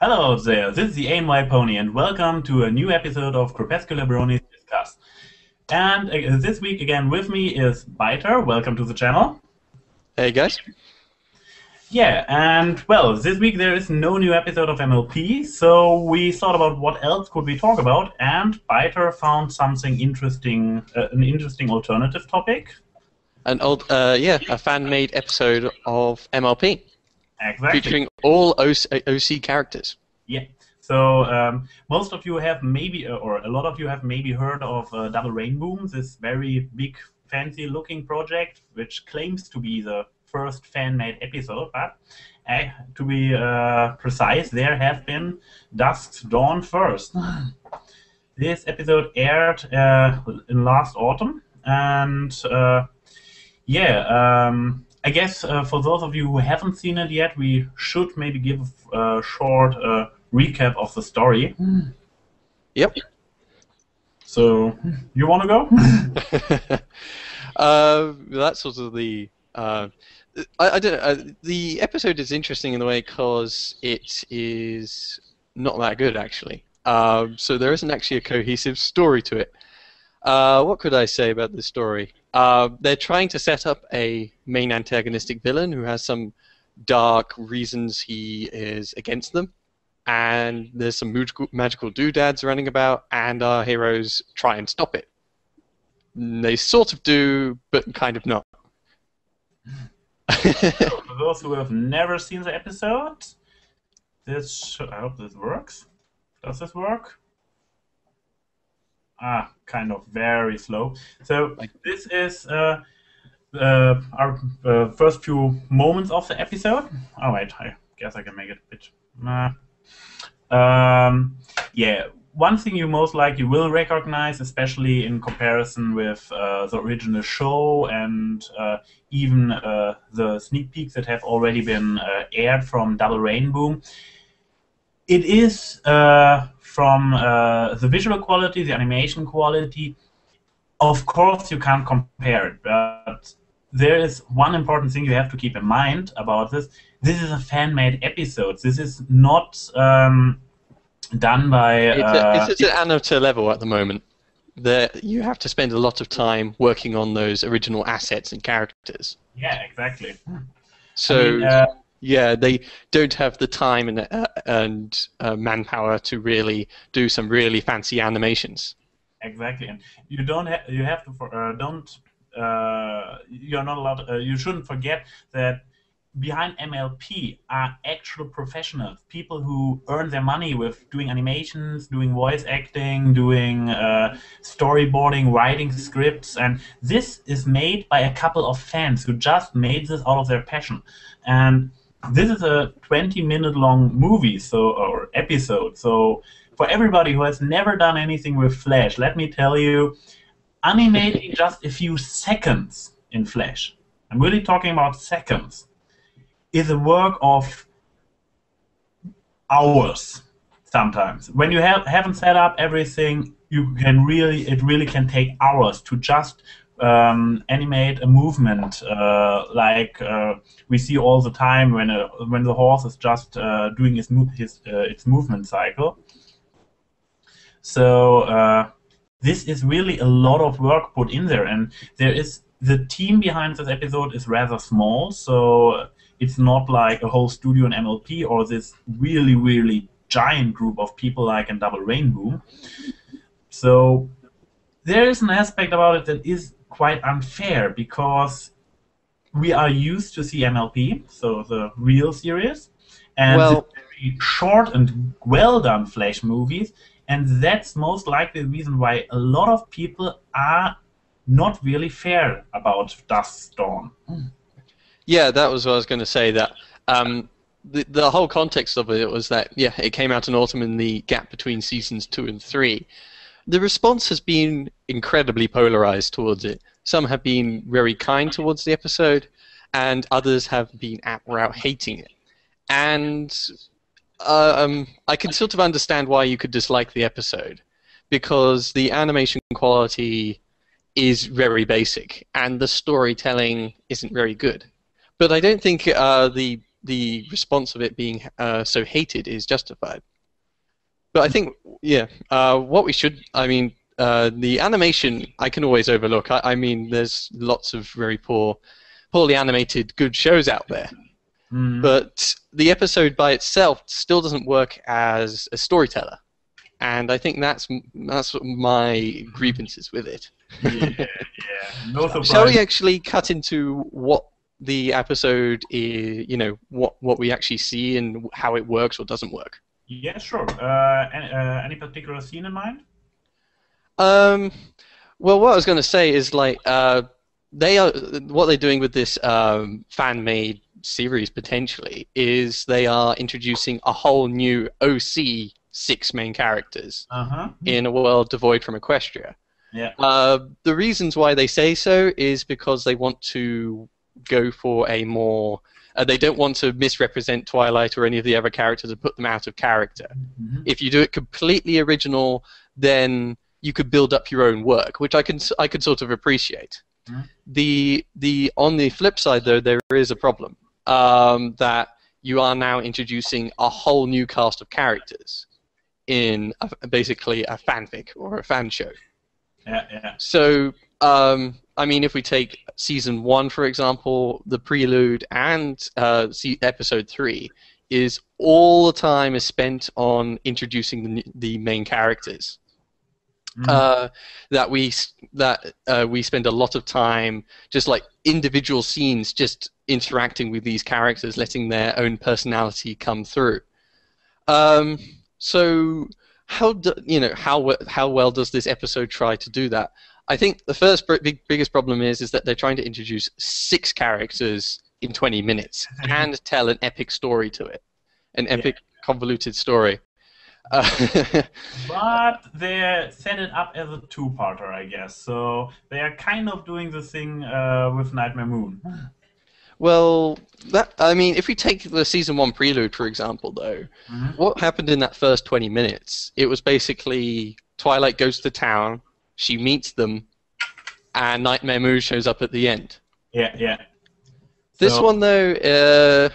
Hello there, this is the ANY Pony, and welcome to a new episode of Crepuscular Bronies Discuss. And this week again with me is Byter. Welcome to the channel. Hey guys. Yeah, and well, this week there is no new episode of MLP, so we thought about what else could we talk about, and Byter found something interesting, an interesting alternative topic. A fan-made episode of MLP. Exactly. Featuring all OC characters. Yeah. So most of you have maybe, or a lot of you have maybe heard of Double Rainbow, this very big, fancy-looking project, which claims to be the first fan-made episode. But to be precise, there have been Dusk's Dawn first. This episode aired in last autumn, and I guess for those of you who haven't seen it yet, we should maybe give a short recap of the story. Yep. So, you want to go? That's sort of the... I don't know. The episode is interesting in the way because it is not that good, actually. So there isn't actually a cohesive story to it. What could I say about this story? They're trying to set up a main antagonistic villain who has some dark reasons he is against them, and there's some magical doodads running about, and our heroes try and stop it. They sort of do, but kind of not. For those who have never seen the episode, I hope this works. Does this work? Kind of very slow. So this is our first few moments of the episode. Oh wait, I guess I can make it a bit. Yeah, one thing you most likely will recognize, especially in comparison with the original show and even the sneak peeks that have already been aired from Double Rainbow. It is from the visual quality, the animation quality. Of course, you can't compare it, but there is one important thing you have to keep in mind about this. This is a fan-made episode. This is not done by... It's at an amateur level at the moment. You have to spend a lot of time working on those original assets and characters. Yeah, exactly. So... yeah, they don't have the time and manpower to really do some really fancy animations. Exactly, and you don't have. You have to. You're not allowed. You shouldn't forget that behind MLP are actual professionals, people who earn their money with doing animations, doing voice acting, doing storyboarding, writing scripts, and this is made by a couple of fans who just made this out of their passion. And this is a 20-minute long movie, or episode. So for everybody who has never done anything with Flash, let me tell you, animating just a few seconds in Flash, I'm really talking about seconds, is a work of hours sometimes. When you haven't set up everything, it really can take hours to just animate a movement like we see all the time when the horse is just doing its movement cycle. So this is really a lot of work put in there, and the team behind this episode is rather small, so it's not like a whole studio in MLP or this really giant group of people like in Double Rainbow. So there is an aspect about it that is quite unfair, because we are used to see MLP, so the real series, and the very short and well done Flash movies, and that's most likely the reason why a lot of people are not really fair about Dusk's Dawn. Yeah, that was what I was going to say. That the whole context of it was that it came out in autumn in the gap between seasons 2 and 3. The response has been incredibly polarized towards it. Some have been very kind towards the episode, and others have been outright hating it. And I can sort of understand why you could dislike the episode, because the animation quality is very basic, and the storytelling isn't very good. But I don't think the the response of it being so hated is justified. But I think, yeah, what we should, I mean, the animation I can always overlook. I mean, there's lots of very poorly animated good shows out there. But the episode by itself still doesn't work as a storyteller. And I think that's my grievances with it. Yeah. No surprise. Shall we actually cut into what the episode is, you know, what we actually see and how it works or doesn't work? Yeah, sure. Any particular scene in mind? Well, what I was going to say is like what they're doing with this fan-made series potentially is they are introducing a whole new OC 6 main characters in a world devoid from Equestria. Yeah. The reasons why they say so is because they want to go for a more they don't want to misrepresent Twilight or any of the other characters and put them out of character. If you do it completely original, then you could build up your own work, which I could sort of appreciate. On the flip side, though, there is a problem that you are now introducing a whole new cast of characters in basically a fanfic or a fan show. Yeah. So, I mean, if we take season 1, for example, the prelude and episode 3 is all the time is spent on introducing the main characters. That we spend a lot of time just like individual scenes just interacting with these characters, letting their own personality come through. So how well does this episode try to do that? I think the first biggest problem is that they're trying to introduce 6 characters in 20 minutes and tell an epic story to it, an epic convoluted story. But they set it up as a two-parter, I guess. So they are kind of doing the thing with Nightmare Moon. Well, I mean, if we take the season 1 prelude, for example, though, what happened in that first 20 minutes? It was basically Twilight goes to town, she meets them, and Nightmare Moon shows up at the end. Yeah. This one, though,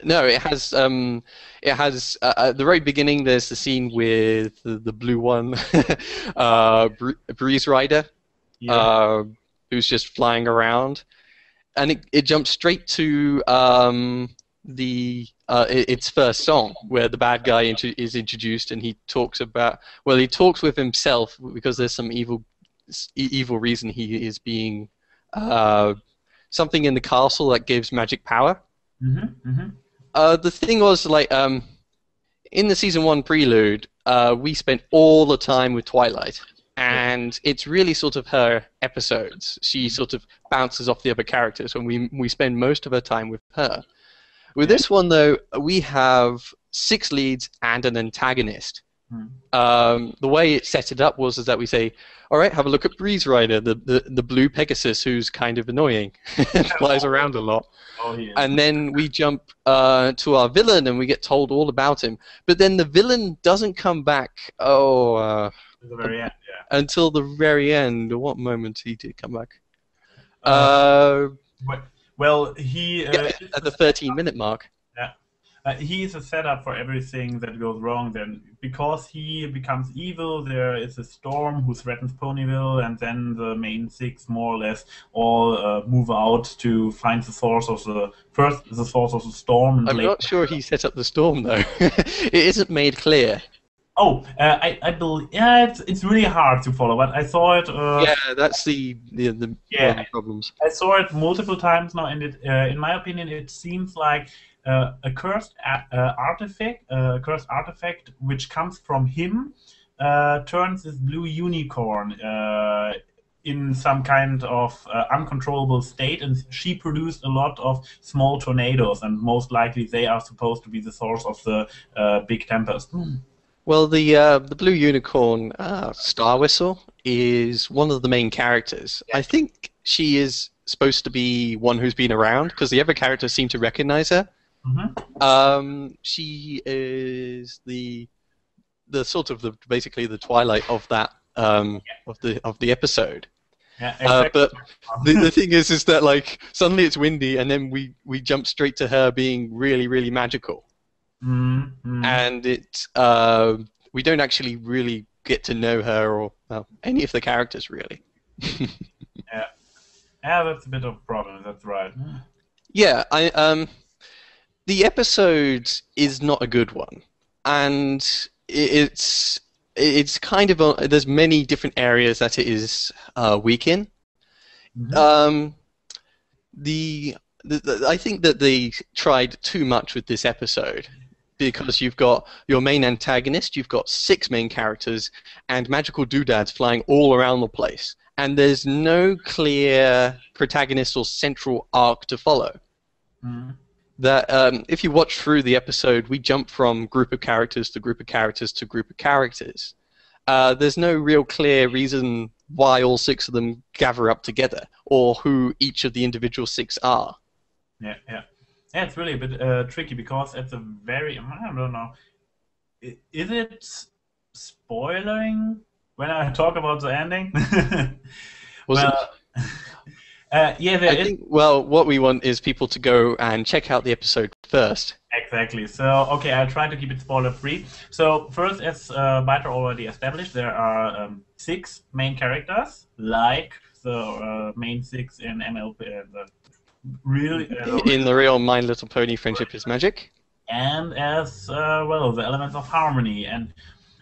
no, it has at the very beginning. There's the scene with the blue one, Breeze Rider, who's just flying around, and it jumps straight to its first song, where the bad guy is introduced, and he talks with himself because there's some evil reason he is being something in the castle that gives magic power. The thing was, like, in the season 1 prelude, we spent all the time with Twilight, and it's really sort of her episodes. She sort of bounces off the other characters, and we spend most of her time with her. With this one, though, we have 6 leads and an antagonist. The way it set it up was that we say, all right, have a look at Breeze Rider, the blue Pegasus, who's kind of annoying, flies around a lot. And then we jump to our villain, and we get told all about him. But then the villain doesn't come back. To the very end, until the very end. What moment he did come back? Well, he at the 13-minute mark. He is a setup for everything that goes wrong. Then, because he becomes evil, there is a storm who threatens Ponyville, and then the main 6 more or less all move out to find the source of the storm. And I'm not sure he set up the storm, though. It isn't made clear. Oh, I believe. Yeah, it's really hard to follow, but I saw it. That's the one of the problems. I saw it multiple times now, and in my opinion, it seems like a cursed artifact, which comes from him, turns this blue unicorn in some kind of uncontrollable state, and she produced a lot of small tornadoes, and most likely they are supposed to be the source of the big tempest. Well, the blue unicorn, Star Whistle, is one of the main characters. I think she is supposed to be one who's been around, because the other characters seem to recognize her. She is the sort of basically the Twilight of that of the episode. Yeah, exactly. But the thing is that like suddenly it's windy, and then we jump straight to her being really, really magical, Mm-hmm. and we don't actually really get to know her or well, any of the characters really. Yeah. Yeah, that's a bit of a problem. That's right. Yeah, the episode is not a good one, and it's kind of there's many different areas that it is weak in. Mm-hmm. Um, I think that they tried too much with this episode because you've got your main antagonist, you've got 6 main characters, and magical doodads flying all around the place, and there's no clear protagonist or central arc to follow. Mm-hmm. That if you watch through the episode, we jump from group of characters to group of characters to group of characters. There's no real clear reason why all 6 of them gather up together, or who each of the individual 6 are. Yeah, yeah. Yeah, it's really a bit tricky because at the very, I don't know, is it spoiling when I talk about the ending? Well, yeah, there I is. think, well, what we want is people to go and check out the episode first. Exactly. So, okay, I'll try to keep it spoiler-free. So, first, as Byter already established, there are 6 main characters, like the main 6 in MLP, really, In the real My Little Pony Friendship is Magic. and as well, the elements of harmony. And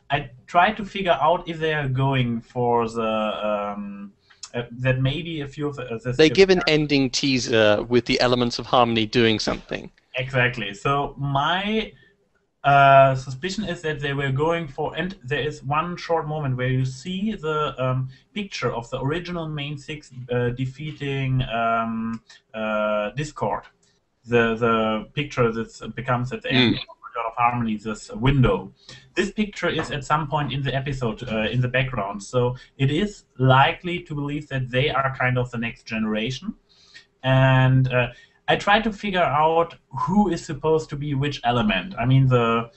I try to figure out if they are going for the that maybe a few of They give an ending teaser with the elements of harmony doing something. exactly. So my suspicion is that they were going for, and there is one short moment where you see the picture of the original main 6 defeating Discord. The picture that becomes at the end of Harmony, this window. This picture is at some point in the episode in the background, so it is likely to believe that they are kind of the next generation. And I try to figure out who is supposed to be which element. I mean, the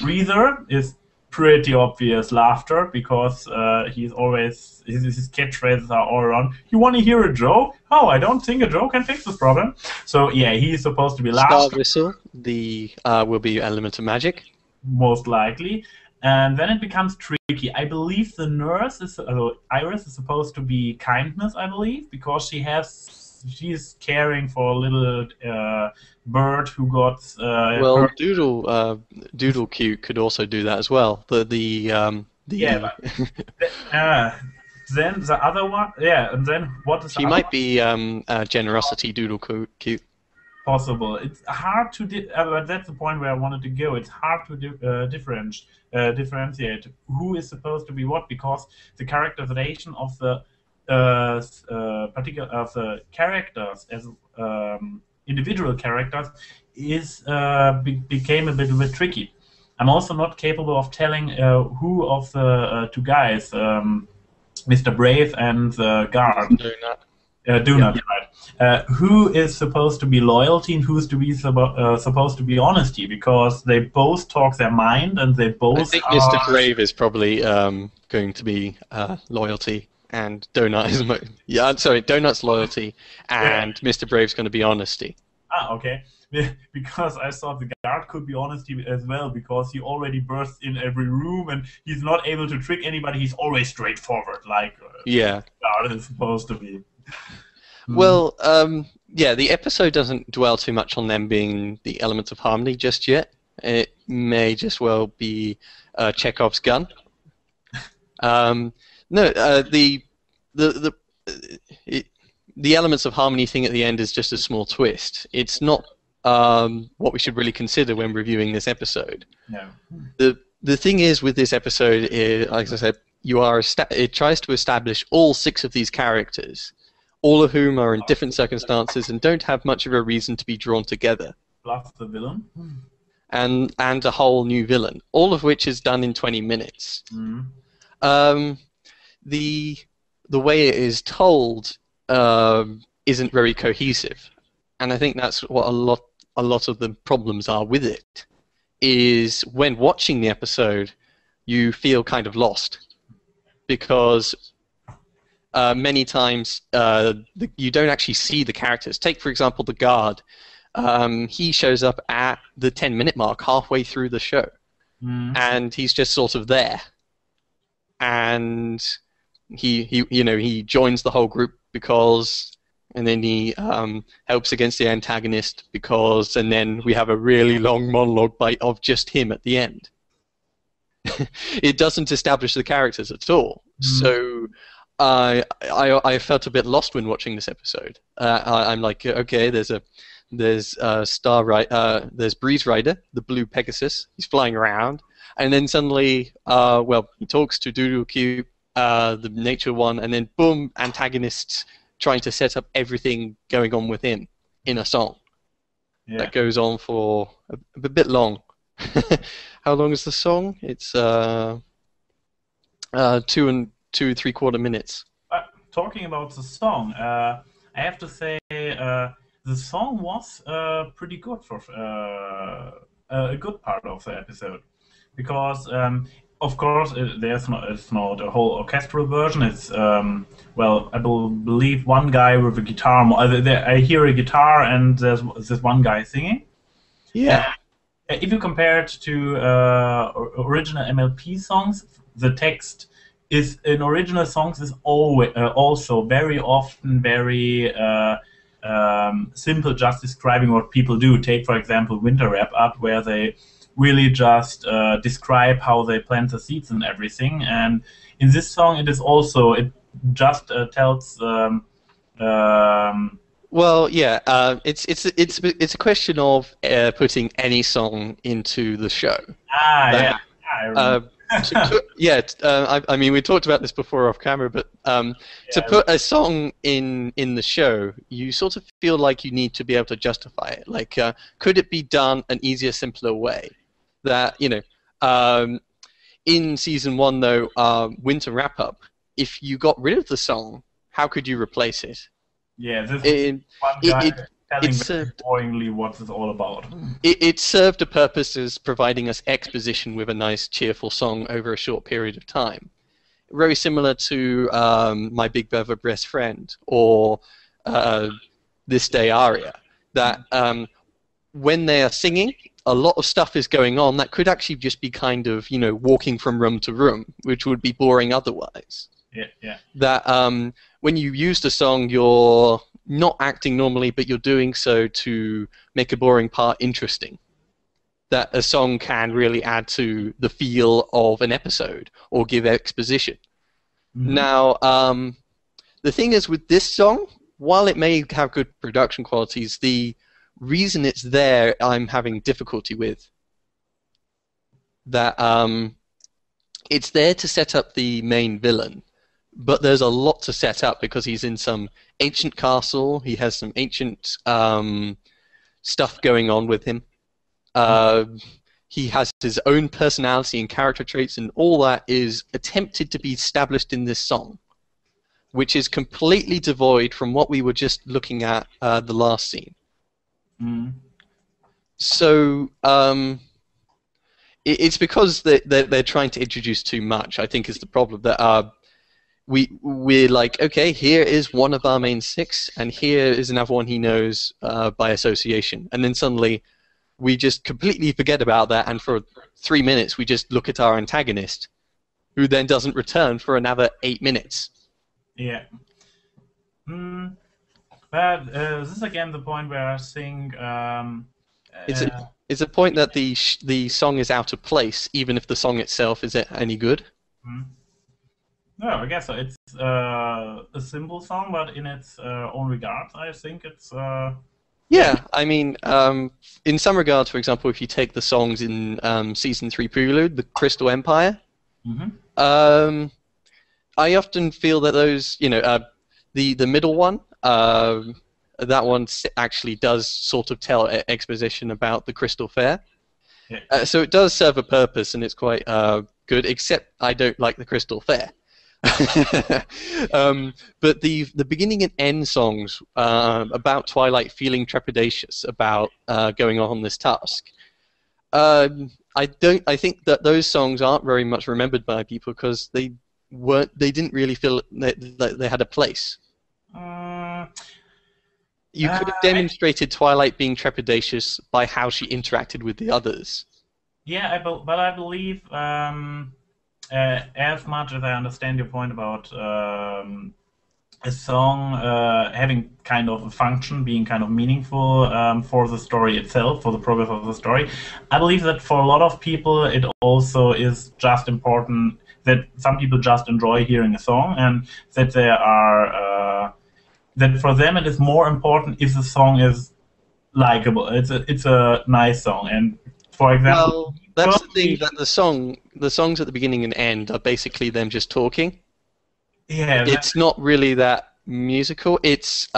breather is pretty obvious laughter because he's always his catchphrases are all around. You want to hear a joke? Oh, I don't think a joke can fix this problem. So yeah, he's supposed to be Star laughter. Whistle will be element of magic. Most likely. And then it becomes tricky. I believe the nurse is, Iris is supposed to be kindness, I believe, because she's caring for a little bird who got. Well, hurt. Doodle Cute could also do that as well. Yeah, but then the other one, yeah, and then what is She the might other be Generosity Doodle Cute. possible? It's hard to, but that's the point where I wanted to go. It's hard to differentiate who is supposed to be what because the characterization of the particular of the characters as individual characters is became a bit tricky. I'm also not capable of telling who of the 2 guys, Mr. Brave and the guard, Donut, right? Who is supposed to be loyalty and who's to be supposed to be honesty? Because they both talk their mind and they both. I think Mr. Brave is probably going to be loyalty, and Donut is Donut's loyalty, and Mr. Brave's going to be honesty. Ah, okay. Because I thought the guard could be honesty as well, because he already bursts in every room and he's not able to trick anybody. He's always straightforward, like guard is supposed to be. Well, yeah, the episode doesn't dwell too much on them being the elements of harmony just yet. It may just well be Chekhov's gun. The elements of harmony thing at the end is just a small twist. It's not what we should really consider when reviewing this episode. No. The thing is with this episode is, like I said, it tries to establish all 6 of these characters, all of whom are in different circumstances and don't have much of a reason to be drawn together. Plus the villain. And a whole new villain, all of which is done in 20 minutes. The way it is told isn't very cohesive, and I think that's what a lot of the problems are with it. Is when watching the episode, you feel kind of lost because many times you don't actually see the characters. Take, for example, the guard. He shows up at the 10-minute mark, halfway through the show, and he's just sort of there. And he joins the whole group because, and then he helps against the antagonist because, and then we have a really long monologue of just him at the end. It doesn't establish the characters at all. So I felt a bit lost when watching this episode. I'm like, okay, there's Breeze Rider, the blue Pegasus. He's flying around, and then suddenly, he talks to Doodle Cube, the nature one, and then boom, antagonists trying to set up everything going on with him in a song that goes on for a bit long. How long is the song? It's 2 3/4 minutes. Talking about the song, I have to say the song was pretty good for a good part of the episode, because of course it's not a whole orchestral version. It's I believe one guy with a guitar. I hear a guitar and there's this one guy singing. Yeah. If you compare it to original MLP songs, the text is in original songs is always also very often very simple, just describing what people do. Take, for example, Winter Wrap Up, where they really just describe how they plant the seeds and everything. And in this song, it just tells. Well, yeah, it's a question of putting any song into the show. I mean, we talked about this before off camera, but to put a song in the show, you sort of feel like you need to be able to justify it. Like, could it be done an easier, simpler way? That, in season 1, though, Winter Wrap Up, if you got rid of the song, how could you replace it? Yeah, this is one guy telling very boringly what it's all about. It served a purpose as providing us exposition with a nice, cheerful song over a short period of time. Very similar to My Big Brother Best Friend or This Day Aria. That when they are singing, a lot of stuff is going on that could actually just be kind of, walking from room to room, which would be boring otherwise. Yeah. That when you use the song, you're not acting normally, but you're doing so to make a boring part interesting. That a song can really add to the feel of an episode or give exposition. Now, the thing is with this song, while it may have good production qualities, the reason it's there I'm having difficulty with. That it's there to set up the main villain, but there's a lot to set up because he's in some ancient castle. He has some ancient stuff going on with him. He has his own personality and character traits, and all that is attempted to be established in this song, which is completely devoid from what we were just looking at the last scene. So it's because they're trying to introduce too much, I think, is the problem. That we're like, okay, here is one of our main 6, and here is another one he knows by association, and then suddenly we just completely forget about that, and for 3 minutes we just look at our antagonist, who then doesn't return for another 8 minutes. Yeah. But this is again the point where I think it's a point that the song is out of place, even if the song itself is any good. No, I guess so. It's a simple song, but in its own regards, I think it's. Yeah, I mean, in some regards, for example, if you take the songs in Season 3 Prelude, the Crystal Empire, I often feel that those, the middle one, that one actually does sort of tell exposition about the Crystal Fair. Yeah. So it does serve a purpose, and it's quite good, except I don't like the Crystal Fair. But the beginning and end songs about Twilight feeling trepidatious about going on this task, I think that those songs aren't very much remembered by people because they they didn't really feel that they had a place. You could have demonstrated Twilight being trepidatious by how she interacted with the others. Yeah, but I believe, as much as I understand your point about a song having kind of a function, being kind of meaningful for the story itself, for the progress of the story, I believe that for a lot of people it also is just important that some people just enjoy hearing a song, and that they are that for them it is more important if the song is likable. It's a nice song, and for example, well, that's the thing, that the songs at the beginning and end are basically them just talking. Yeah, it's not really that musical. It's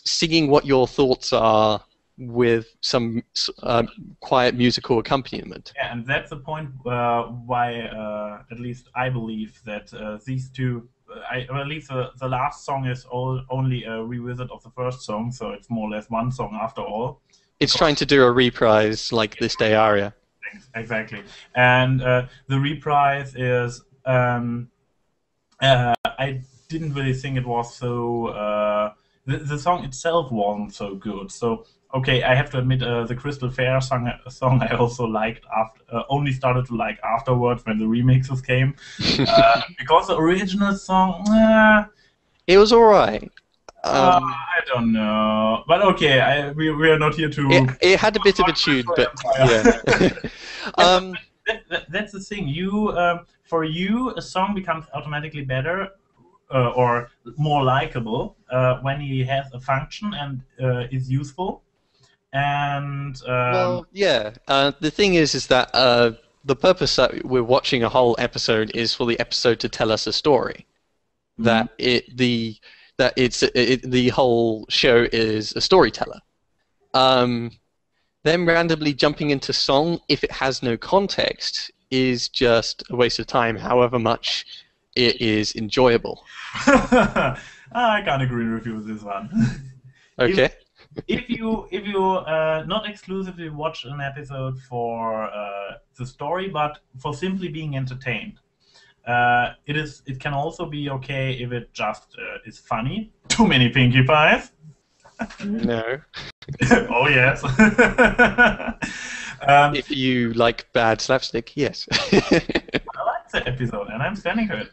singing what your thoughts are with some quiet musical accompaniment. Yeah, and that's the point why, at least I believe that these two. I believe the last song is only a revisit of the first song, so it's more or less one song after all. It's trying to do a reprise like This Day aria. Exactly. And the reprise is... I didn't really think it was so... the song itself wasn't so good, so... Okay, I have to admit, the Crystal Fair song I also liked only started to like afterwards when the remixes came, because the original song, it was alright. I don't know, but okay, we are not here to. It had a bit of a tune, but yeah. That's the thing. For you, a song becomes automatically better. Or more likable when he has a function and is useful. And well, yeah. The thing is that the purpose that we're watching a whole episode is for the episode to tell us a story. That the whole show is a storyteller. Them randomly jumping into song, if it has no context, is just a waste of time. However much it is enjoyable. I can't agree with you with this one. Okay. If you not exclusively watch an episode for the story, but for simply being entertained, it can also be okay if it just is funny. Too many Pinkie Pies. No. Oh yes. If you like bad slapstick, yes. I like the episode, and I'm standing for it.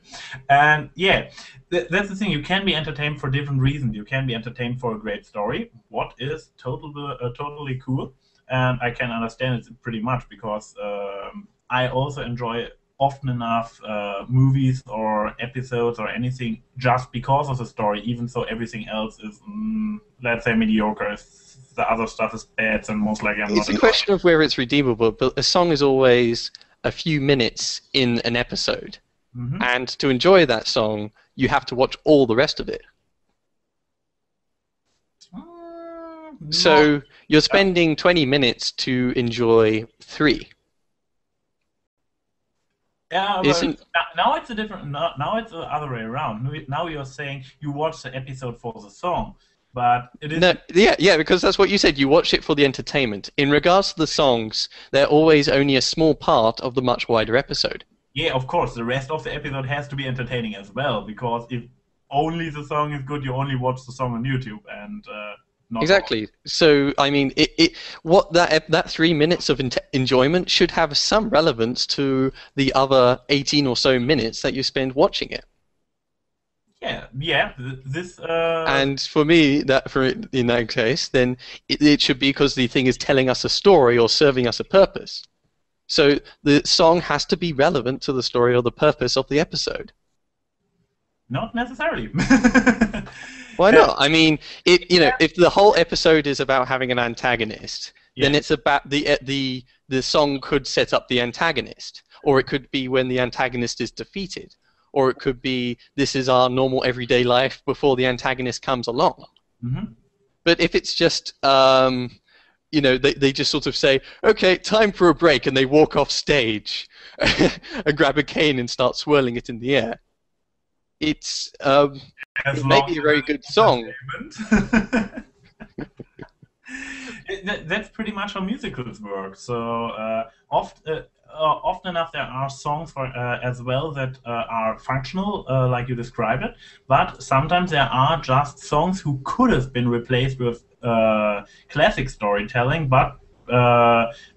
And yeah, that's the thing. You can be entertained for different reasons. You can be entertained for a great story, what is totally cool, and I can understand it pretty much because I also enjoy often enough movies or episodes or anything just because of the story, even though everything else is, let's say, mediocre. If the other stuff is bad, and most likely I'm not. It's a question of where it's redeemable, but a song is always a few minutes in an episode. Mm-hmm. And to enjoy that song, you have to watch all the rest of it. So you're spending 20 minutes to enjoy 3. Yeah, but now it's a different. Now it's the other way around. Now you're saying you watch the episode for the song, but it is. No, yeah, because that's what you said. You watch it for the entertainment. In regards to the songs, they're always only a small part of the much wider episode. Yeah, of course. The rest of the episode has to be entertaining as well, because if only the song is good, you only watch the song on YouTube, and not exactly. So I mean, that 3 minutes of enjoyment should have some relevance to the other 18 or so minutes that you spend watching it. Yeah. This. And for me, in that case, then it should be because the thing is telling us a story or serving us a purpose. So the song has to be relevant to the story or the purpose of the episode. Not necessarily. Why not? I mean, if the whole episode is about having an antagonist, then it's about the song could set up the antagonist, or it could be when the antagonist is defeated, or it could be this is our normal everyday life before the antagonist comes along. Mm-hmm. But if it's just they just sort of say, okay, time for a break, and they walk off stage and grab a cane and start swirling it in the air. It's it may be a very good song. That's pretty much how musicals work. So often enough there are songs as well that are functional, like you described it, but sometimes there are just songs who could have been replaced with classic storytelling, but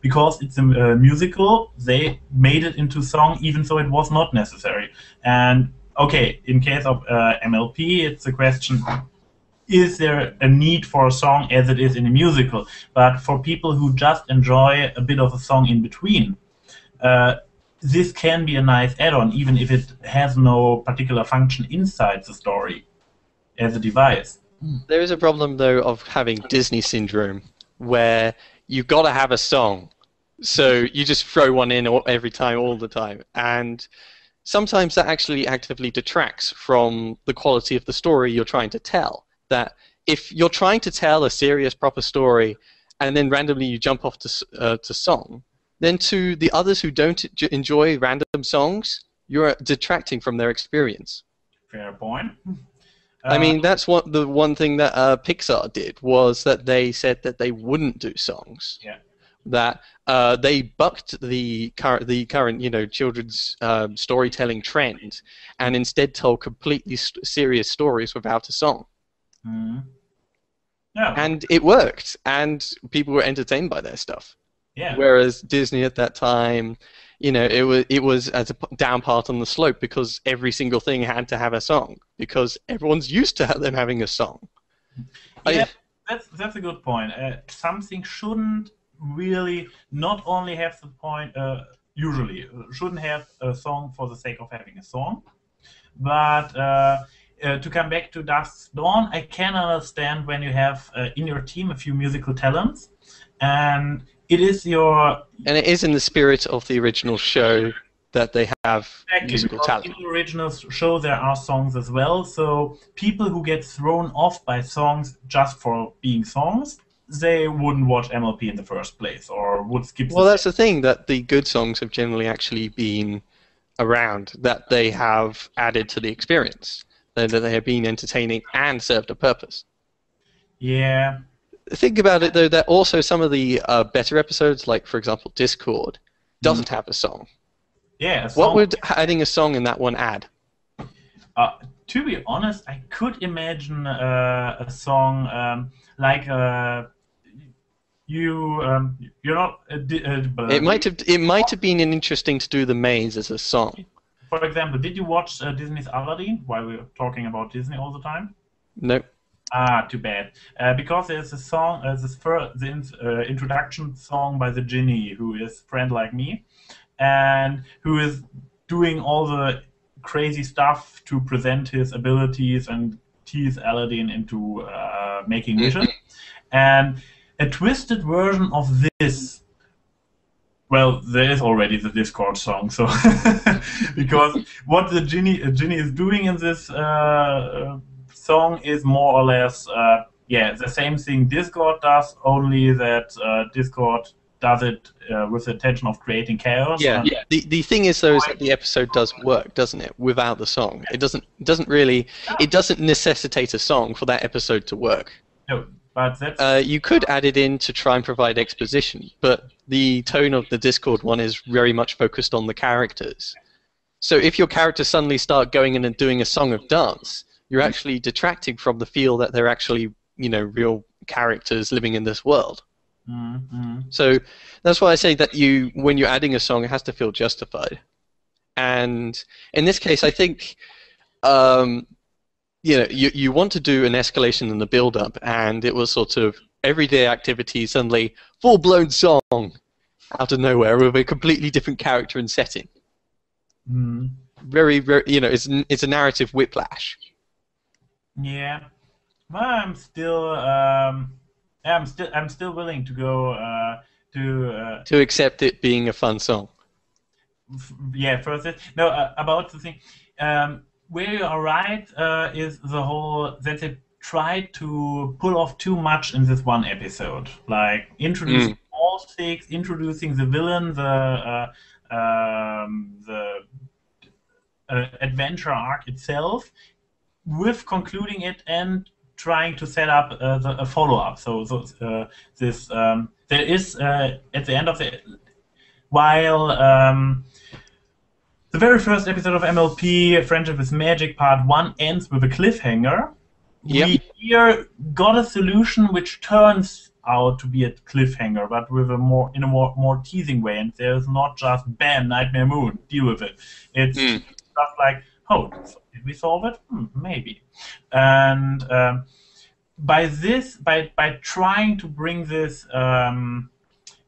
because it's a musical, they made it into song even though it was not necessary. And okay, in case of MLP, it's a question: is there a need for a song as it is in a musical? But for people who just enjoy a bit of a song in between, this can be a nice add-on, even if it has no particular function inside the story as a device. There is a problem, though, of having Disney syndrome, where you've got to have a song, so you just throw one in every time, all the time, and sometimes that actually actively detracts from the quality of the story you're trying to tell. That if you're trying to tell a serious, proper story, and then randomly you jump off to song, then to the others who don't enjoy random songs, you're detracting from their experience. Fair point. I mean, that's what the one thing that Pixar did, was that they said that they wouldn't do songs. Yeah. That they bucked the current children's storytelling trend, and instead told completely serious stories without a song. Mm. Yeah. And it worked, and people were entertained by their stuff. Yeah. Whereas Disney at that time, it was as a down part on the slope, because every single thing had to have a song, because everyone's used to them having a song. Yeah, that's a good point. Something shouldn't really not only have the point. Usually, shouldn't have a song for the sake of having a song, but to come back to Dusk's Dawn, I can understand when you have in your team a few musical talents, and it is in the spirit of the original show that they have musical talent. In the original show there are songs as well, so people who get thrown off by songs just for being songs, they wouldn't watch MLP in the first place, or would skip. Well, that's the thing, that the good songs have generally actually been around, that they have added to the experience, that they have been entertaining and served a purpose. Yeah. Think about it, though, that also some of the better episodes, like, for example, Discord, doesn't have a song. Yeah, what would adding a song in that one add? To be honest, I could imagine a song like you're not. It might have been interesting to do the maze as a song. For example, did you watch Disney's Aladdin? While we're talking about Disney all the time. Nope. Ah, too bad. Because there's a song, the introduction song by the genie, who is Friend Like Me, and who is doing all the crazy stuff to present his abilities and tease Aladdin into making wishes. And a twisted version of this. Well, there is already the Discord song, so because what the genie is doing in this song is more or less, the same thing Discord does, only that Discord does it with the intention of creating chaos. Yeah. The thing is, though, is that the episode does work, doesn't it? Without the song, it doesn't necessitate a song for that episode to work. No, but that's you could add it in to try and provide exposition, but the tone of the Discord one is very much focused on the characters. So if your characters suddenly start going in and doing a song of dance, you're actually detracting from the feel that they're actually, real characters living in this world. Mm-hmm. So that's why I say that when you're adding a song, it has to feel justified. And in this case, I think, you want to do an escalation in the build-up, and it was sort of everyday activity, suddenly full-blown song out of nowhere with a completely different character and setting. Mm. Very, very, it's a narrative whiplash. Yeah, well, I'm still willing to go to accept it being a fun song. First, about the thing. Where you are right is the whole that they tried to pull off too much in this one episode, like introducing all six, introducing the villain, the adventure arc itself, with concluding it and trying to set up a follow-up. So there is at the end of while the very first episode of MLP, Friendship with Magic Part 1, ends with a cliffhanger. Yep. We here got a solution which turns out to be a cliffhanger, but with a more teasing way, and there's not just bam, Nightmare Moon, deal with it. It's stuff like, oh, did we solve it? Maybe. And by trying to bring this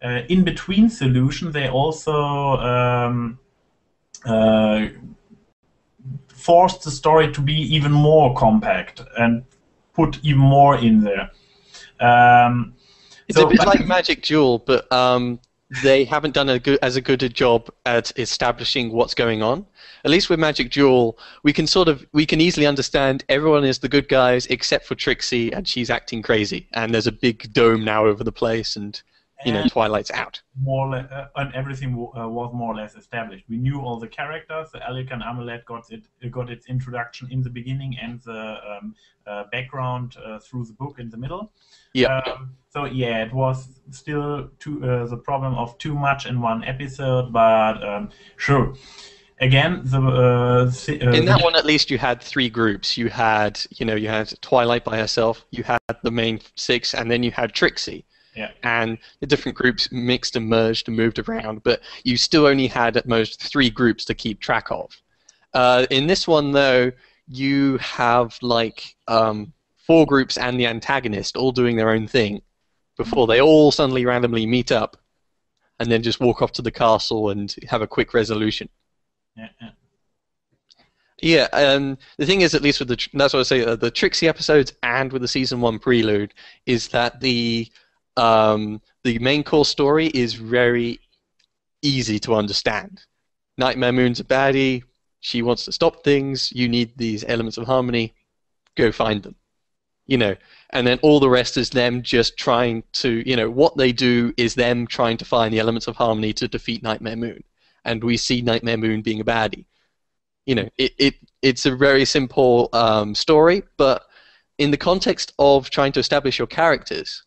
in-between solution, they also forced the story to be even more compact and put even more in there. It's a bit like Magic Duel, but they haven't done as good a job at establishing what's going on. At least with Magic Duel, we can easily understand everyone is the good guys except for Trixie, and she's acting crazy. And there's a big dome now over the place, and Twilight's out. And everything was more or less established. We knew all the characters. The Alican Amulet got its introduction in the beginning and the background through the book in the middle. Yeah. So yeah, it was still the problem of too much in one episode, but sure. Again, in that one at least you had 3 groups. You had Twilight by herself, you had the main 6, and then you had Trixie. Yeah. And the different groups mixed and merged and moved around, but you still only had at most 3 groups to keep track of. In this one, though, you have like 4 groups and the antagonist all doing their own thing before they all suddenly randomly meet up and then just walk off to the castle and have a quick resolution. Yeah, the thing is, at least with that's what I say, the Trixie episodes and with the season 1 prelude, is that the main core story is very easy to understand. Nightmare Moon's a baddie. She wants to stop things. You need these elements of harmony. Go find them. And then all the rest is them just trying to, what they do is them trying to find the elements of harmony to defeat Nightmare Moon. And we see Nightmare Moon being a baddie. It's a very simple story, but in the context of trying to establish your characters,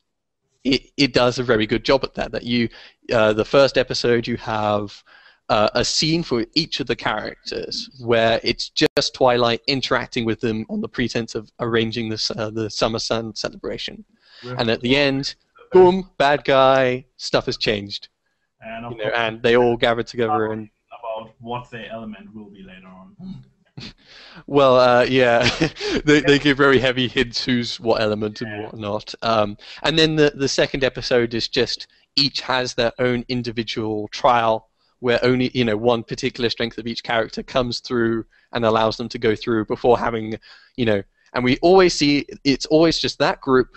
it does a very good job at that. The first episode, you have a scene for each of the characters where it's just Twilight interacting with them on the pretense of arranging the Summer Sun celebration. And at the end, boom, bad guy, stuff has changed. And they all gather together and about what the element will be later on. Well, yeah, they give very heavy hints who's what element and what not. And then the second episode is just each has their own individual trial where only one particular strength of each character comes through and allows them to go through before having and we always see it's always just that group,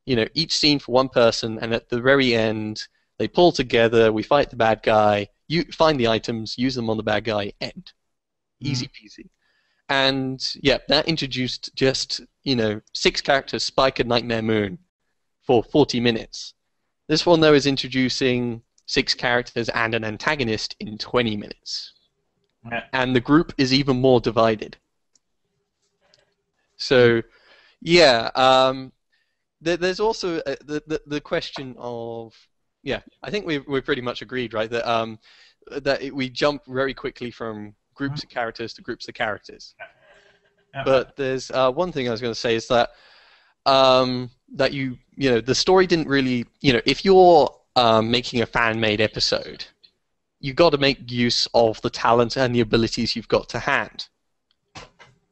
each scene for one person, and at the very end they pull together, we fight the bad guy, you find the items, use them on the bad guy, end. Easy peasy. And yeah, that introduced just 6 characters, Spike and Nightmare Moon, for 40 minutes. This one though is introducing 6 characters and an antagonist in 20 minutes. And the group is even more divided. So, yeah, there's also the question of, yeah, I think we're pretty much agreed, right, that we jump very quickly from groups of characters to groups of characters. But there's one thing I was going to say is that that the story didn't really, if you're making a fan-made episode, you've got to make use of the talent and the abilities you've got to hand.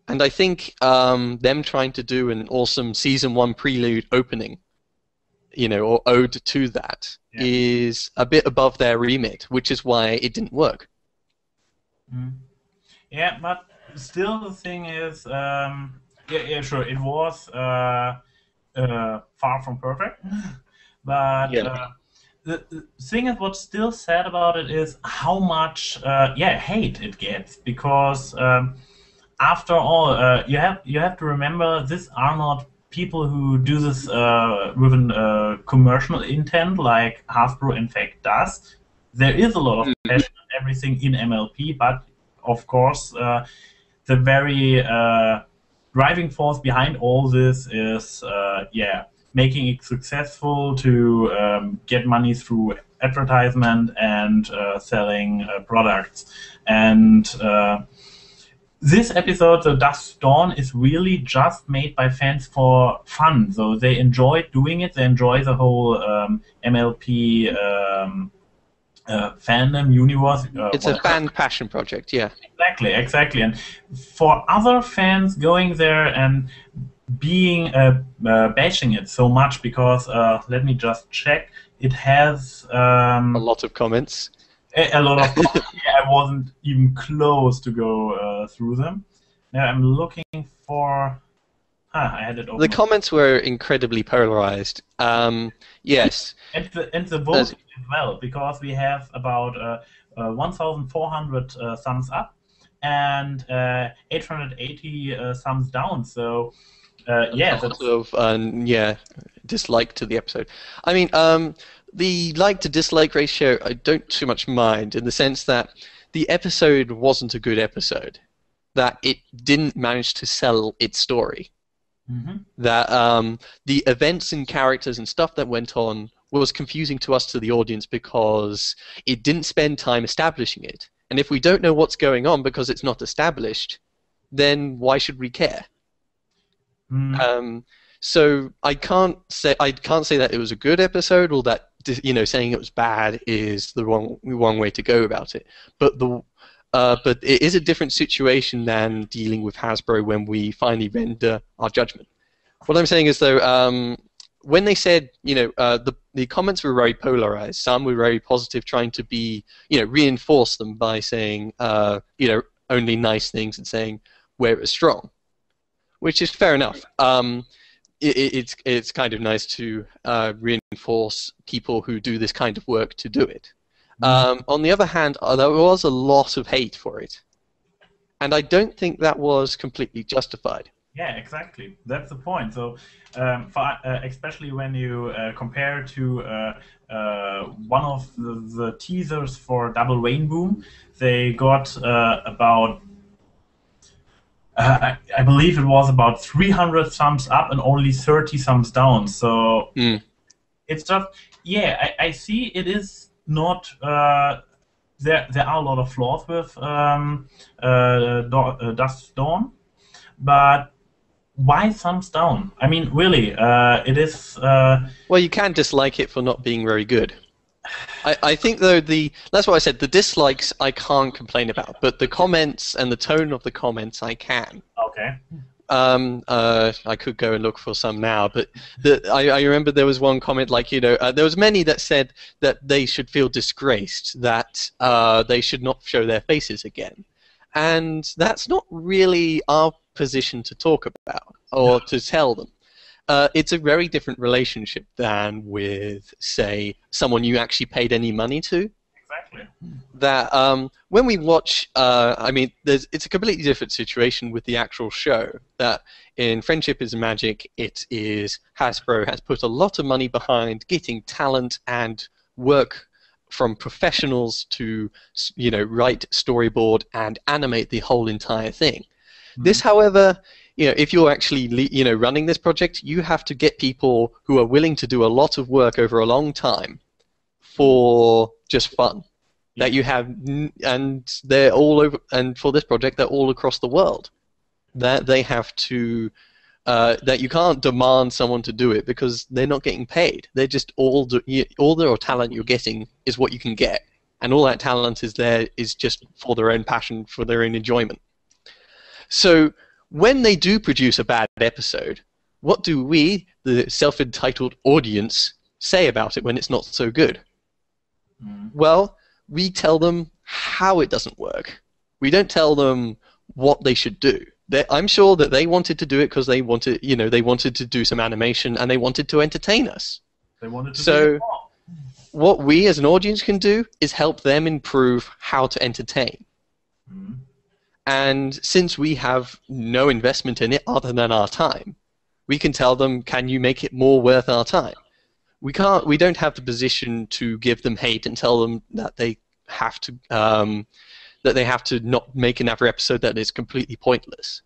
And I think them trying to do an awesome season 1 prelude opening, or ode to that, is a bit above their remit, which is why it didn't work. Yeah, but still the thing is, sure, it was far from perfect, but the thing is, what's still sad about it is how much hate it gets, because after all, you have to remember, these are not people who do this with a commercial intent like Hasbro in fact does. There is a lot of passion and everything in MLP, but of course the very driving force behind all this is making it successful to get money through advertisement and selling products. And this episode, the Dusk Dawn, is really just made by fans for fun. So they enjoy doing it. They enjoy the whole MLP fandom universe. It's a fan passion project, yeah. Exactly. And for other fans going there and being bashing it so much, because let me just check, it has a lot of comments. A lot of comments. Yeah, I wasn't even close to go through them. Now I'm looking for. I had it open. The comments were incredibly polarized. Yes. And the voting as well, because we have about 1,400 thumbs up and 880 thumbs down. So yeah, that's dislike to the episode. I mean, the like to dislike ratio I don't too much mind, in the sense that the episode wasn't a good episode, that it didn't manage to sell its story. Mm-hmm. That the events and characters and stuff that went on was confusing to us, to the audience, because it didn't spend time establishing it. And if we don't know what's going on because it's not established, then why should we care? Mm. So I can't say that it was a good episode, or that saying it was bad is the wrong way to go about it. But it is a different situation than dealing with Hasbro when we finally render our judgment. What I'm saying is, though, when they said, the comments were very polarized. Some were very positive, trying to be, reinforce them by saying, only nice things, and saying where it was strong, which is fair enough. It's kind of nice to reinforce people who do this kind of work to do it. On the other hand, there was a lot of hate for it, and I don't think that was completely justified. Yeah, exactly. That's the point. So, especially when you compare to one of the teasers for Double Rainboom, they got about, I believe it was about 300 thumbs up and only 30 thumbs down. So it's just, yeah, I see it is not. There are a lot of flaws with Dusk Dawn, but why thumbs down? I mean, really, it is. Well, you can dislike it for not being very good. I think, though, that's what I said. The dislikes I can't complain about, but the comments and the tone of the comments I can. Okay. I could go and look for some now, but I remember there was one comment, like, there was many that said that they should feel disgraced, that they should not show their faces again, and that's not really our position to talk about or to tell them. It's a very different relationship than with, say, someone you actually paid any money to. Exactly. That when we watch, I mean, it's a completely different situation with the actual show. That in Friendship is Magic, it is Hasbro has put a lot of money behind getting talent and work from professionals to, write storyboard and animate the whole entire thing. Mm-hmm. This, however, if you're actually, running this project, you have to get people who are willing to do a lot of work over a long time for just fun. That you have, and they're all over, and for this project, they're all across the world. That they have to, that you can't demand someone to do it because they're not getting paid. They're just all the talent you're getting is what you can get, and all that talent is just for their own passion, for their own enjoyment. So when they do produce a bad episode, what do we, the self-entitled audience, say about it when it's not so good? Mm. Well, we tell them how it doesn't work. We don't tell them what they should do. I'm sure that they wanted to do it because they wanted, they wanted to do some animation and they wanted to entertain us. They wanted to so what we as an audience can do is help them improve how to entertain. Mm. And since we have no investment in it other than our time, we can tell them, can you make it more worth our time? We don't have the position to give them hate and tell them that they have to not make another episode that is completely pointless,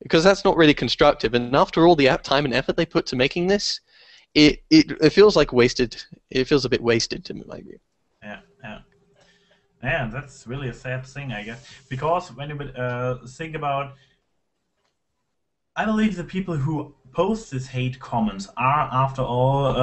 because that's not really constructive. And after all the time and effort they put to making this, it feels like wasted. It feels a bit wasted to me, maybe. Yeah, yeah. Yeah, that's really a sad thing, I guess. Because when you think about, I believe the people who post these hate comments are, after all,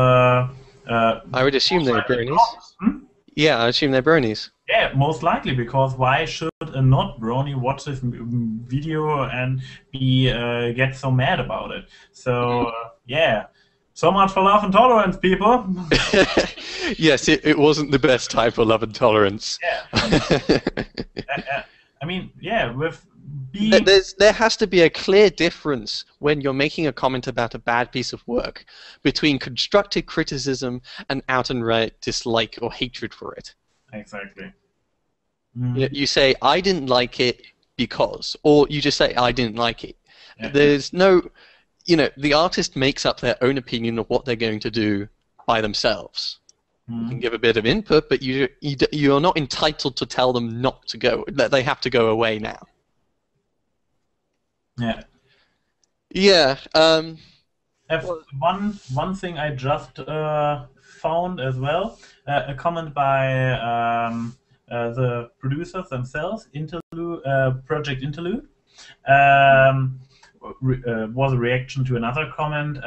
I would assume they're bronies. Hmm? Yeah, I assume they're bronies. Yeah, most likely, because why should a not brony watch this video and be get so mad about it? So yeah, so much for love and tolerance, people. Yes, it wasn't the best time for love and tolerance. Yeah. I mean, yeah, with being... There has to be a clear difference when you're making a comment about a bad piece of work between constructive criticism and out and right dislike or hatred for it. Exactly. You say, I didn't like it because, or you just say, I didn't like it. Yeah. There's no, the artist makes up their own opinion of what they're going to do by themselves. You can give a bit of input, but you're not entitled to tell them not to go, that they have to go away now. Yeah. Yeah. One thing I just found as well, a comment by the producers themselves, ProjectInterlude, was a reaction to another comment.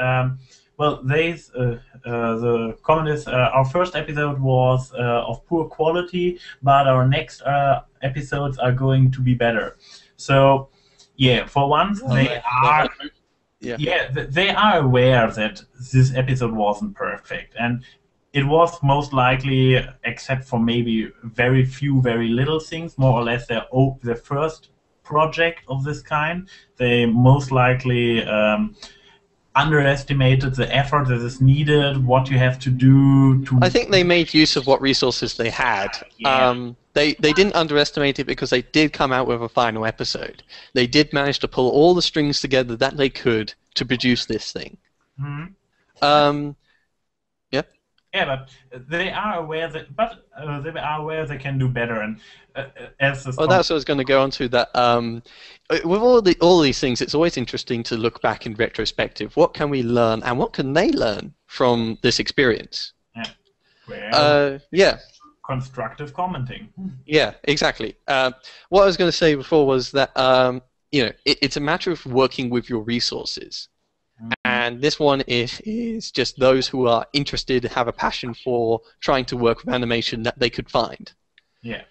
Well, the comment is, our first episode was of poor quality, but our next episodes are going to be better. So, yeah, for once, they are... Yeah, they are aware that this episode wasn't perfect, and it was most likely, except for maybe very few, very little things, more or less their first project of this kind. They most likely underestimated the effort that is needed, what you have to do to... I think they made use of what resources they had. Yeah. They didn't underestimate it because they did come out with a final episode. They did manage to pull all the strings together that they could to produce this thing. Mm-hmm. Yeah. Yeah, but they are aware that, they are aware they can do better, and as this... Well, that's what I was going to go on to. That with all these things, it's always interesting to look back in retrospective. What can we learn, and what can they learn from this experience? Yeah. Well, yeah. Constructive commenting. Yeah, exactly. What I was going to say before was that it's a matter of working with your resources. And this one is just those who are interested, have a passion for trying to work with animation that they could find. Yeah.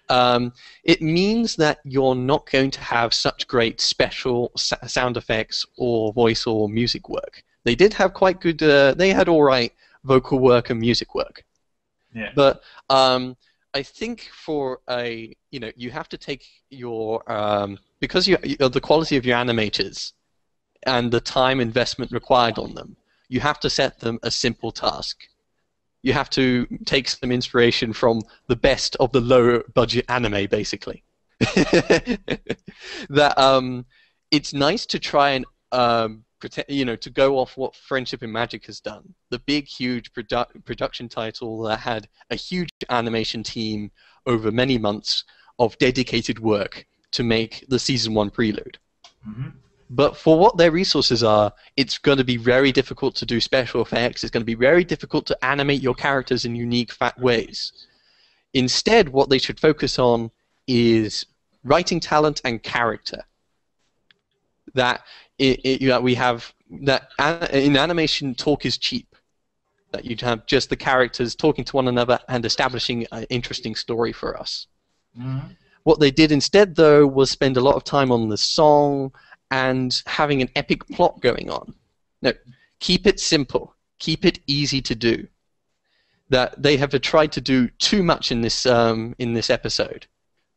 It means that you're not going to have such great special sound effects or voice or music work. They did have quite good, they had all right vocal work and music work. Yeah. But I think for you have to take your, because the quality of your animators and the time investment required on them, you have to set them a simple task. You have to take some inspiration from the best of the lower budget anime, basically. That it's nice to try and to go off what Friendship and Magic has done. The big, huge production title that had a huge animation team over many months of dedicated work to make the Season 1 prelude. Mm-hmm. But for what their resources are, it's going to be very difficult to do special effects. It's going to be very difficult to animate your characters in unique ways. Instead, what they should focus on is writing talent and character. That we have that in animation, talk is cheap. That you'd have just the characters talking to one another and establishing an interesting story for us. Mm-hmm. What they did instead, though, was spend a lot of time on the song and having an epic plot going on. No, keep it simple. Keep it easy to do. That they have tried to do too much in this episode.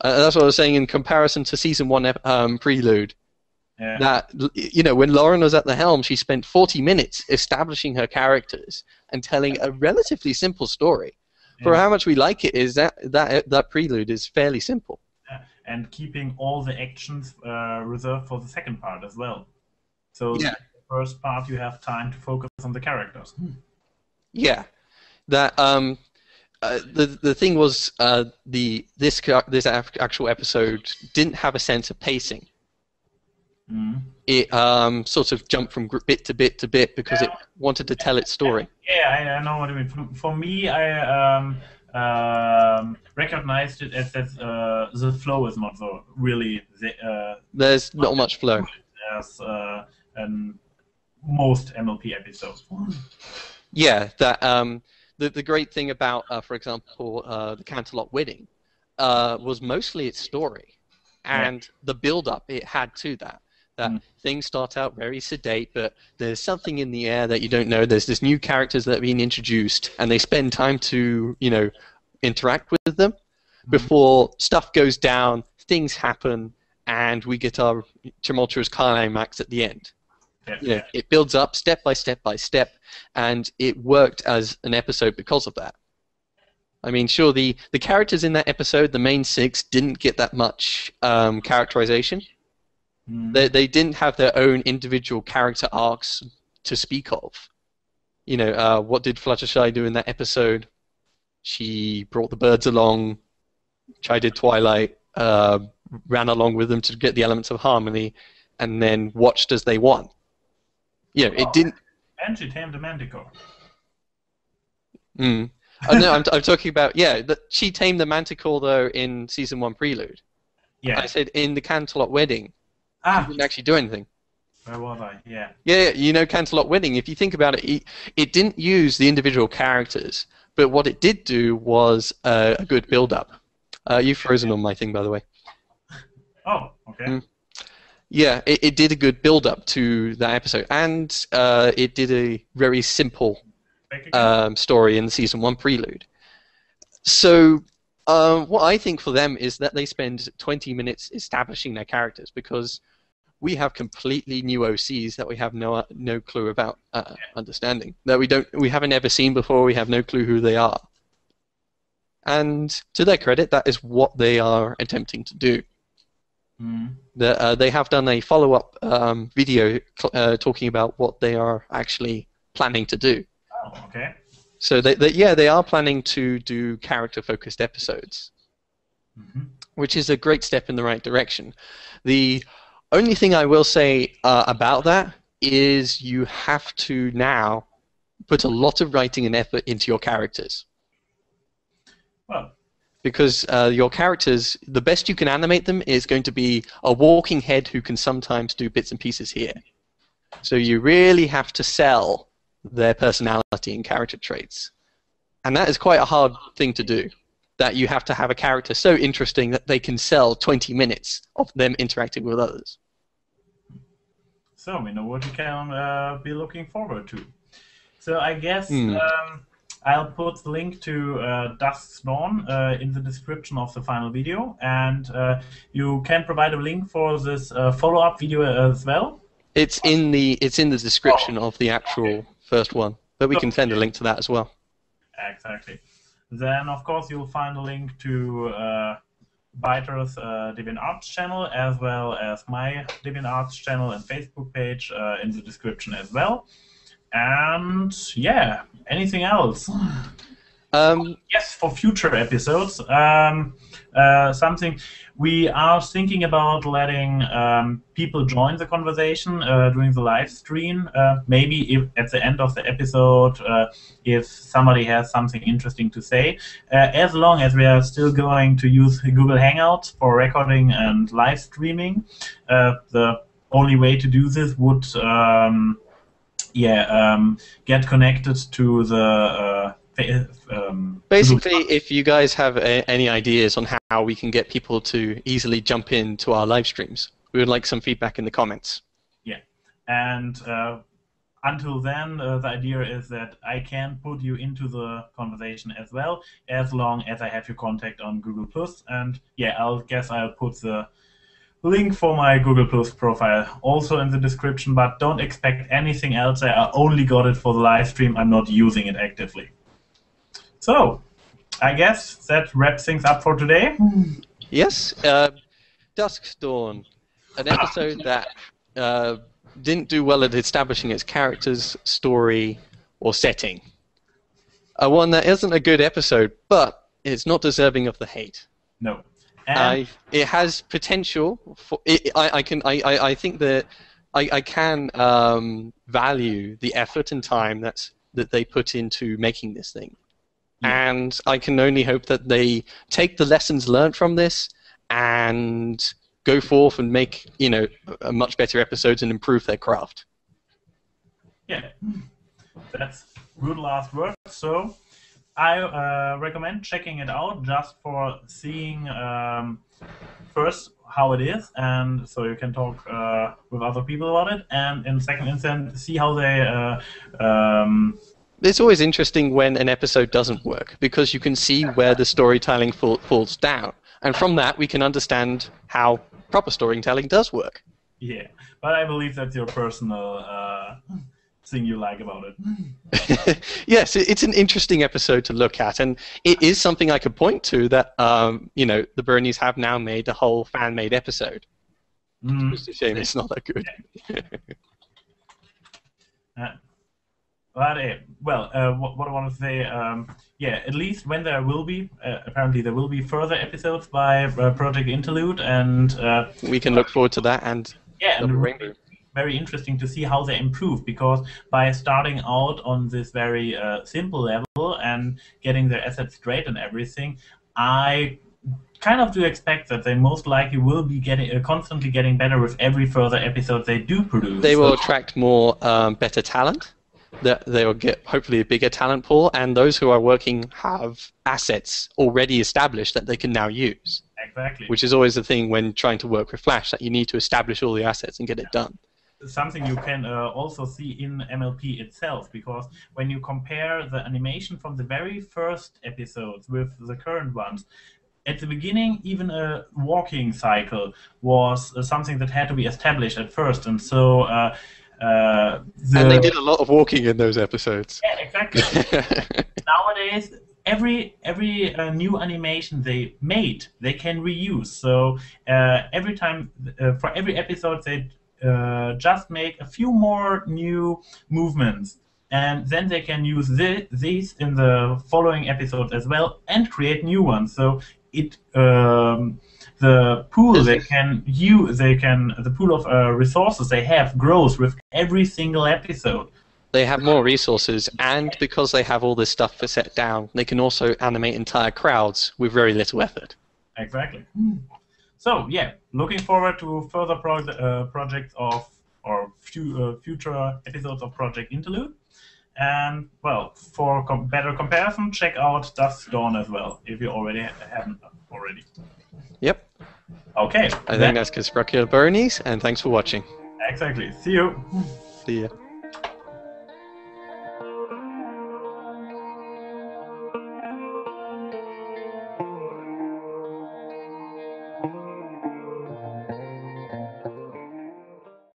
That's what I was saying in comparison to Season 1 prelude. Yeah. That when Lauren was at the helm, she spent 40 minutes establishing her characters and telling a relatively simple story. Yeah. For how much we like it, is that prelude is fairly simple. And keeping all the actions reserved for the second part as well. So yeah. The first part you have time to focus on the characters. Yeah, that the thing was this actual episode didn't have a sense of pacing. It sort of jumped from bit to bit to bit because it wanted to tell its story. Yeah, I know what you mean. For me, I recognized it as that the flow is not so really. There's not much flow. As most MLP episodes. Yeah, that the great thing about, for example, the Canterlot Wedding was mostly its story and the build-up it had to that. Things start out very sedate, but there's something in the air that you don't know. There's this new characters that are being introduced, and they spend time to, interact with them before stuff goes down, things happen, and we get our tumultuous climax at the end. It builds up step by step by step, and it worked as an episode because of that. I mean, sure, the characters in that episode, the main 6, didn't get that much characterization. They didn't have their own individual character arcs to speak of. What did Fluttershy do in that episode? She brought the birds along, chided Twilight, ran along with them to get the elements of harmony, and then watched as they won. It didn't. And she tamed the Manticore. No, I'm talking about she tamed the Manticore though in season 1 prelude. Yeah. I said in the Canterlot Wedding. She didn't actually do anything. Where was I? Yeah. Yeah, Canterlot Wedding. If you think about it, it didn't use the individual characters, but what it did do was a good build-up. You've frozen on my thing, by the way. Oh, okay. Yeah, it did a good build-up to that episode, and it did a very simple story in the season 1 prelude. So what I think for them is that they spend 20 minutes establishing their characters, because we have completely new OCs that we have no clue about understanding, that we haven't ever seen before. We have no clue who they are, and to their credit, that is what they are attempting to do. They have done a follow-up video talking about what they are actually planning to do. Oh, okay. So they are planning to do character-focused episodes, which is a great step in the right direction. The only thing I will say about that is you have to now put a lot of writing and effort into your characters. Well, because your characters, the best you can animate them is going to be a walking head who can sometimes do bits and pieces here. So you really have to sell their personality and character traits. And that is quite a hard thing to do. That you have to have a character so interesting that they can sell 20 minutes of them interacting with others. So we know what you can be looking forward to. So I guess I'll put the link to Dusk's Dawn in the description of the final video, and you can provide a link for this follow-up video as well. It's in the description of the actual first one, but we can send a link to that as well. Exactly. Then, of course, you'll find a link to Byters' DeviantArts channel, as well as my DeviantArts channel and Facebook page in the description as well. And yeah, anything else? Yes, for future episodes, something we are thinking about letting people join the conversation during the live stream. Maybe if at the end of the episode, if somebody has something interesting to say, as long as we are still going to use Google Hangouts for recording and live streaming. The only way to do this would get connected to the basically, if you guys have any ideas on how we can get people to easily jump into our live streams, we would like some feedback in the comments. Yeah, and until then, the idea is that I can put you into the conversation as well, as long as I have your contact on Google+. And yeah, I'll put the link for my Google Plus profile also in the description, but don't expect anything else. I only got it for the live stream. I'm not using it actively. So, I guess that wraps things up for today. Yes, Dusk's Dawn, an episode that didn't do well at establishing its characters, story, or setting. One that isn't a good episode, but it's not deserving of the hate. No. And it has potential. For I think that I can value the effort and time that they put into making this thing, and I can only hope that they take the lessons learned from this and go forth and make a much better episodes and improve their craft. Yeah, that's good last word. So I recommend checking it out just for seeing first how it is, and so you can talk with other people about it, and in second instance see how they It's always interesting when an episode doesn't work, because you can see where the storytelling falls down, and from that we can understand how proper storytelling does work. Yeah, but I believe that's your personal thing you like about it. Yes, it's an interesting episode to look at, and it is something I could point to that the Bronies have now made a whole fan-made episode. It's just a shame it's not that good. But what I want to say, yeah, at least when there will be, apparently there will be further episodes by Project Interlude, and we can look forward to that, and yeah, and very interesting to see how they improve, because by starting out on this very simple level and getting their assets straight and everything, I kind of do expect that they most likely will be constantly getting better with every further episode they do produce. They will attract more better talent. They will get hopefully a bigger talent pool, and those who are working have assets already established that they can now use. Exactly. Which is always the thing when trying to work with Flash, that you need to establish all the assets and get it done. Something you can also see in MLP itself, because when you compare the animation from the very first episodes with the current ones, at the beginning, even a walking cycle was something that had to be established at first, and so and they did a lot of walking in those episodes. Yeah, exactly. Nowadays, every new animation they made, they can reuse. So every time, for every episode, they just make a few more new movements, and then they can use these in the following episodes as well and create new ones. So it the pool they can use, the pool of resources they have grows with every single episode. They have more resources, and because they have all this stuff set down, they can also animate entire crowds with very little effort. Exactly. So yeah, looking forward to further projects or future episodes of Project Interlude. And well, for better comparison, check out Dusk as well if you already haven't already. Yep. Okay. I think that's Crepuscular Bronies, and thanks for watching. Exactly. See you. See ya.